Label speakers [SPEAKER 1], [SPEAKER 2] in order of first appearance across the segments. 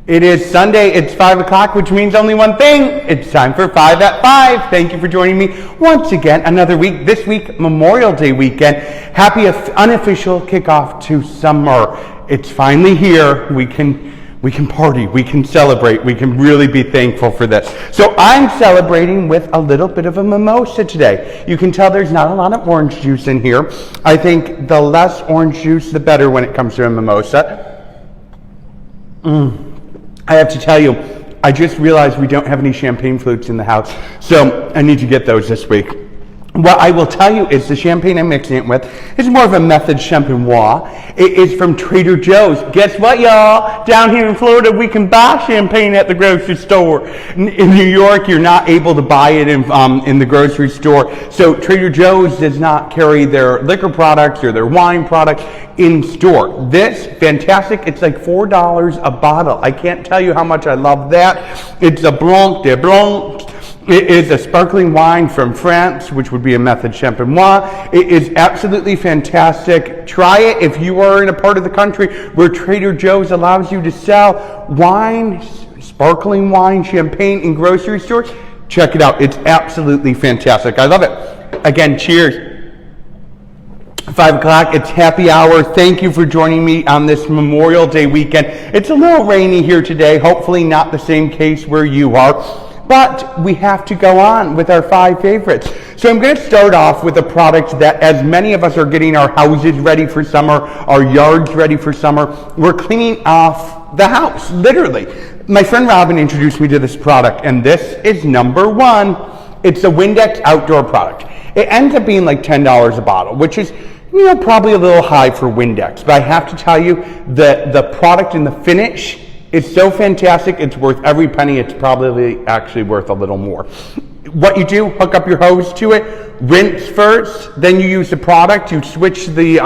[SPEAKER 1] It is Sunday, it's 5 o'clock, which means only one thing. It's time for 5 at 5. Thank you for joining me once again, another week. This week, Memorial Day weekend. Happy unofficial kickoff to summer. It's finally here. We can party, we can celebrate, we can really be thankful for this. So I'm celebrating with a little bit of a mimosa today. You can tell there's not a lot of orange juice in here. I think the less orange juice, the better when it comes to a mimosa. I have to tell you, I just realized we don't have any champagne flutes in the house, so I need to get those this week. What I will tell you is the champagne I'm mixing it with is more of a method champenois. It is from Trader Joe's. Guess what, y'all? Down here in Florida, we can buy champagne at the grocery store. In New York, you're not able to buy it in the grocery store. So Trader Joe's does not carry their liquor products or their wine products in store. This, fantastic. It's like $4 a bottle. I can't tell you how much I love that. It's a Blanc de Blanc. It is a sparkling wine from France, which would be a method champenois. It is absolutely fantastic. Try it if you are in a part of the country where Trader Joe's allows you to sell wine, sparkling wine, champagne in grocery stores. Check it out. It's absolutely fantastic. I love it. Again, cheers. 5 o'clock, it's happy hour. Thank you for joining me on this Memorial Day weekend. It's a little rainy here today. Hopefully not the same case where you are. But we have to go on with our 5 favorites. So I'm going to start off with a product that, as many of us are getting our houses ready for summer, our yards ready for summer, we're cleaning off the house, literally. My friend Robin introduced me to this product, and this is number 1. It's a Windex outdoor product. It ends up being like $10 a bottle, which is, probably a little high for Windex. But I have to tell you that the product and the finish, it's so fantastic, it's worth every penny. It's probably actually worth a little more. What you do, hook up your hose to it, rinse first, then you use the product, you switch the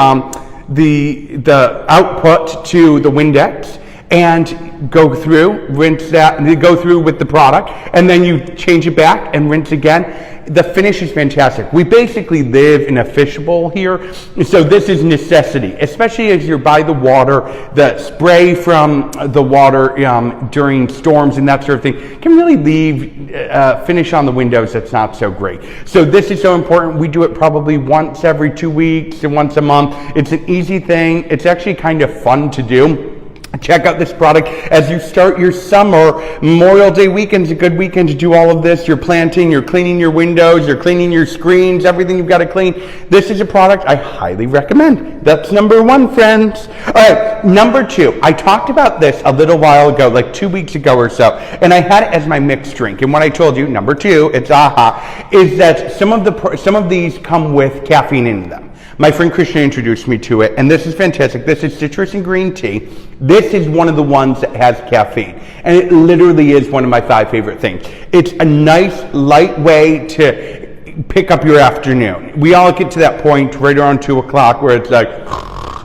[SPEAKER 1] output to the Windex, and go through, rinse that, and then go through with the product, and then you change it back and rinse again. The finish is fantastic. We basically live in a fishbowl here, so this is necessity, especially as you're by the water. The spray from the water during storms and that sort of thing can really leave finish on the windows that's not so great. So this is so important. We do it probably once every 2 weeks and once a month. It's an easy thing. It's actually kind of fun to do. Check out this product as you start your summer. Memorial Day weekend's a good weekend to do all of this. You're planting, you're cleaning your windows, you're cleaning your screens, everything you've got to clean. This is a product I highly recommend. That's number 1, friends. All right, number 2. I talked about this a little while ago, like 2 weeks ago or so, and I had it as my mixed drink. And what I told you, number 2, it's AHA, is that some of these come with caffeine in them. My friend Christian introduced me to it, and this is fantastic. This is citrus and green tea. This is one of the ones that has caffeine, and it literally is one of my 5 favorite things. It's a nice, light way to pick up your afternoon. We all get to that point right around 2 o'clock where it's like,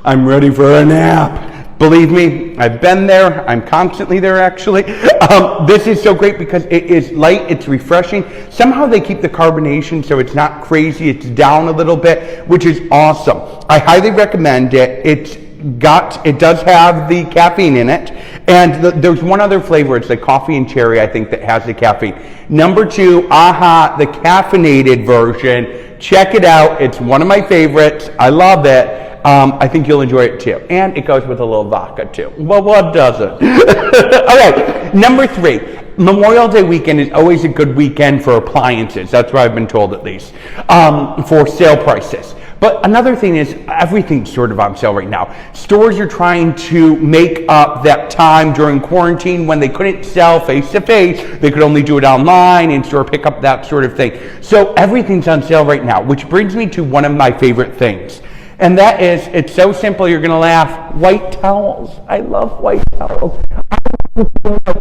[SPEAKER 1] I'm ready for a nap. Believe me, I've been there. I'm constantly there, actually. This is so great because it is light, it's refreshing. Somehow they keep the carbonation so it's not crazy. It's down a little bit, which is awesome. I highly recommend it. It does have the caffeine in it. And there's one other flavor. It's the coffee and cherry, I think, that has the caffeine. Number 2, AHA, the caffeinated version. Check it out. It's one of my favorites. I love it. I think you'll enjoy it too. And it goes with a little vodka too. Well, what doesn't? Okay, number 3. Memorial Day weekend is always a good weekend for appliances. That's what I've been told, at least, for sale prices. But another thing is, everything's sort of on sale right now. Stores are trying to make up that time during quarantine when they couldn't sell face-to-face. They could only do it online, in-store pickup, that sort of thing. So everything's on sale right now, which brings me to one of my favorite things. And that is, it's so simple, you're going to laugh, white towels. I love white towels.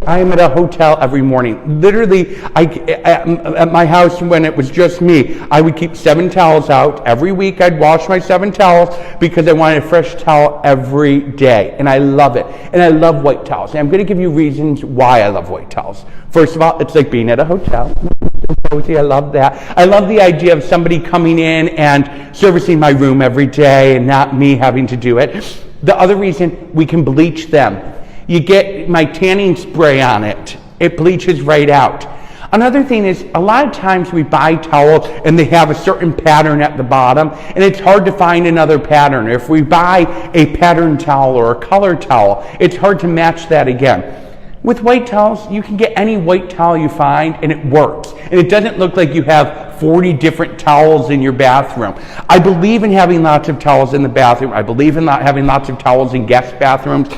[SPEAKER 1] I am at a hotel every morning. Literally, at my house when it was just me, I would keep 7 towels out. Every week I'd wash my 7 towels because I wanted a fresh towel every day. And I love it. And I love white towels. And I'm going to give you reasons why I love white towels. First of all, it's like being at a hotel. So cozy. I love that. I love the idea of somebody coming in and servicing my room every day and not me having to do it. The other reason, we can bleach them. You get my tanning spray on it. It bleaches right out. Another thing is, a lot of times we buy towels and they have a certain pattern at the bottom, and it's hard to find another pattern. If we buy a pattern towel or a color towel, it's hard to match that again. With white towels, you can get any white towel you find and it works. And it doesn't look like you have 40 different towels in your bathroom. I believe in having lots of towels in the bathroom. I believe in having lots of towels in guest bathrooms.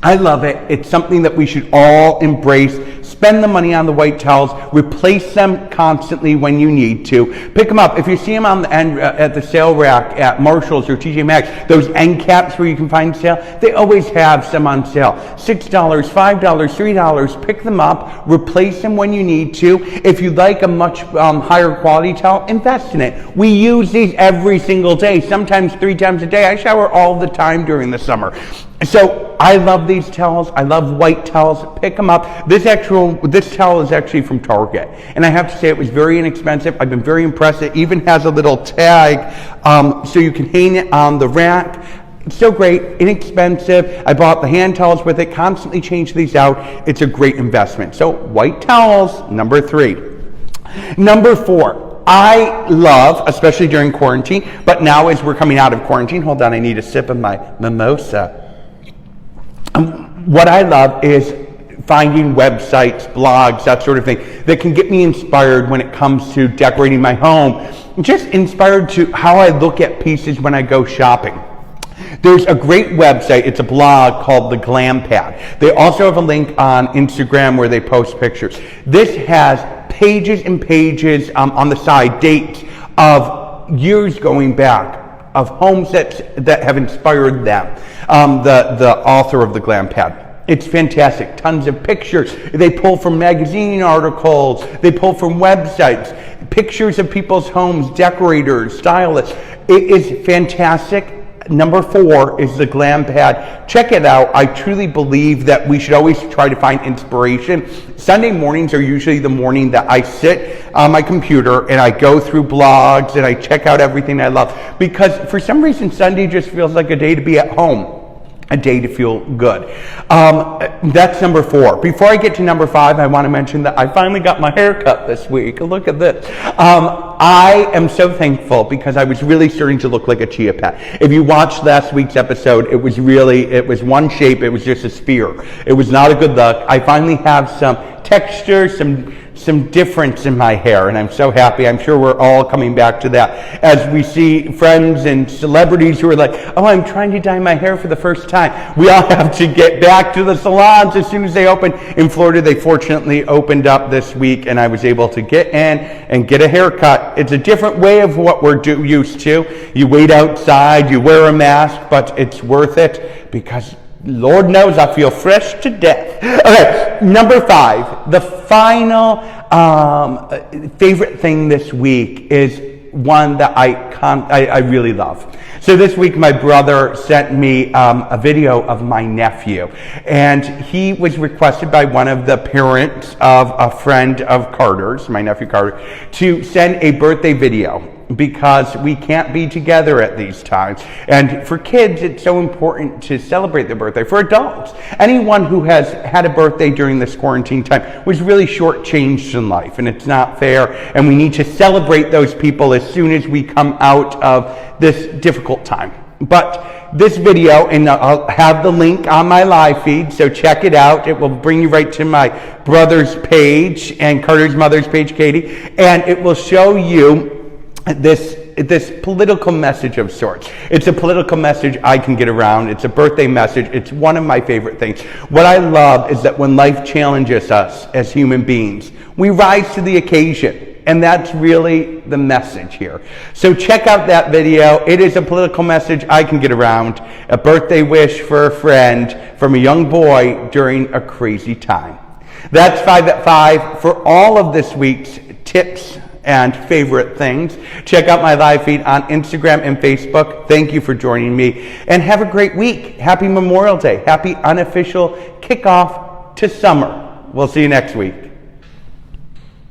[SPEAKER 1] I love it. It's something that we should all embrace. Spend the money on the white towels. Replace them constantly when you need to. Pick them up. If you see them on the end at the sale rack at Marshall's or TJ Maxx, those end caps where you can find sale, they always have some on sale. $6, $5, $3. Pick them up. Replace them when you need to. If you'd like a much higher quality towel, invest in it. We use these every single day, sometimes 3 times a day. I shower all the time during the summer. So I love these towels. I love white towels. Pick them up. This towel is actually from Target, and I have to say it was very inexpensive. I've been very impressed. It even has a little tag, so you can hang it on the rack. It's so great, inexpensive. I bought the hand towels with it. Constantly change these out. It's a great investment. So white towels, number 3. Number 4. I love, especially during quarantine, but now as we're coming out of quarantine, hold on, I need a sip of my mimosa. What I love is finding websites, blogs, that sort of thing, that can get me inspired when it comes to decorating my home. Just inspired to how I look at pieces when I go shopping. There's a great website, it's a blog called The Glam Pad. They also have a link on Instagram where they post pictures. This has pages and pages on the side, dates of years going back, of homes that have inspired them. The author of The Glam Pad. It's fantastic. Tons of pictures. They pull from magazine articles. They pull from websites. Pictures of people's homes, decorators, stylists. It is fantastic. Number 4 is The Glam Pad. Check it out. I truly believe that we should always try to find inspiration. Sunday mornings are usually the morning that I sit on my computer and I go through blogs and I check out everything I love. Because for some reason, Sunday just feels like a day to be at home. A day to feel good. That's number 4. Before I get to number 5, I want to mention that I finally got my hair cut this week. Look at this. I am so thankful because I was really starting to look like a chia pet. If you watched last week's episode, it was one shape. It was just a sphere. It was not a good look. I finally have some texture, some difference in my hair, and I'm so happy. I'm sure we're all coming back to that as we see friends and celebrities who are like, oh, I'm trying to dye my hair for the first time. We all have to get back to the salons as soon as they open. In Florida, they fortunately opened up this week, and I was able to get in and get a haircut. It's a different way of what we're used to. You wait outside, you wear a mask, but it's worth it because Lord knows I feel fresh to death. Okay, number 5. The final favorite thing this week is one that I really love. So this week my brother sent me a video of my nephew, and he was requested by one of the parents of a friend of Carter's, my nephew Carter, to send a birthday video because we can't be together at these times. And for kids, it's so important to celebrate their birthday. For adults, anyone who has had a birthday during this quarantine time was really shortchanged in life, and it's not fair, and we need to celebrate those people as soon as we come out of this difficult time. But this video, and I'll have the link on my live feed, so check it out. It will bring you right to my brother's page and Carter's mother's page, Katie, and it will show you this political message of sorts. It's a political message I can get around. It's a birthday message. It's one of my favorite things. What I love is that when life challenges us as human beings, we rise to the occasion. And that's really the message here. So check out that video. It is a political message I can get around. A birthday wish for a friend from a young boy during a crazy time. That's 5 at 5 for all of this week's tips and favorite things. Check out my live feed on Instagram and Facebook. Thank you for joining me, and have a great week. Happy Memorial Day. Happy unofficial kickoff to summer. We'll see you next week.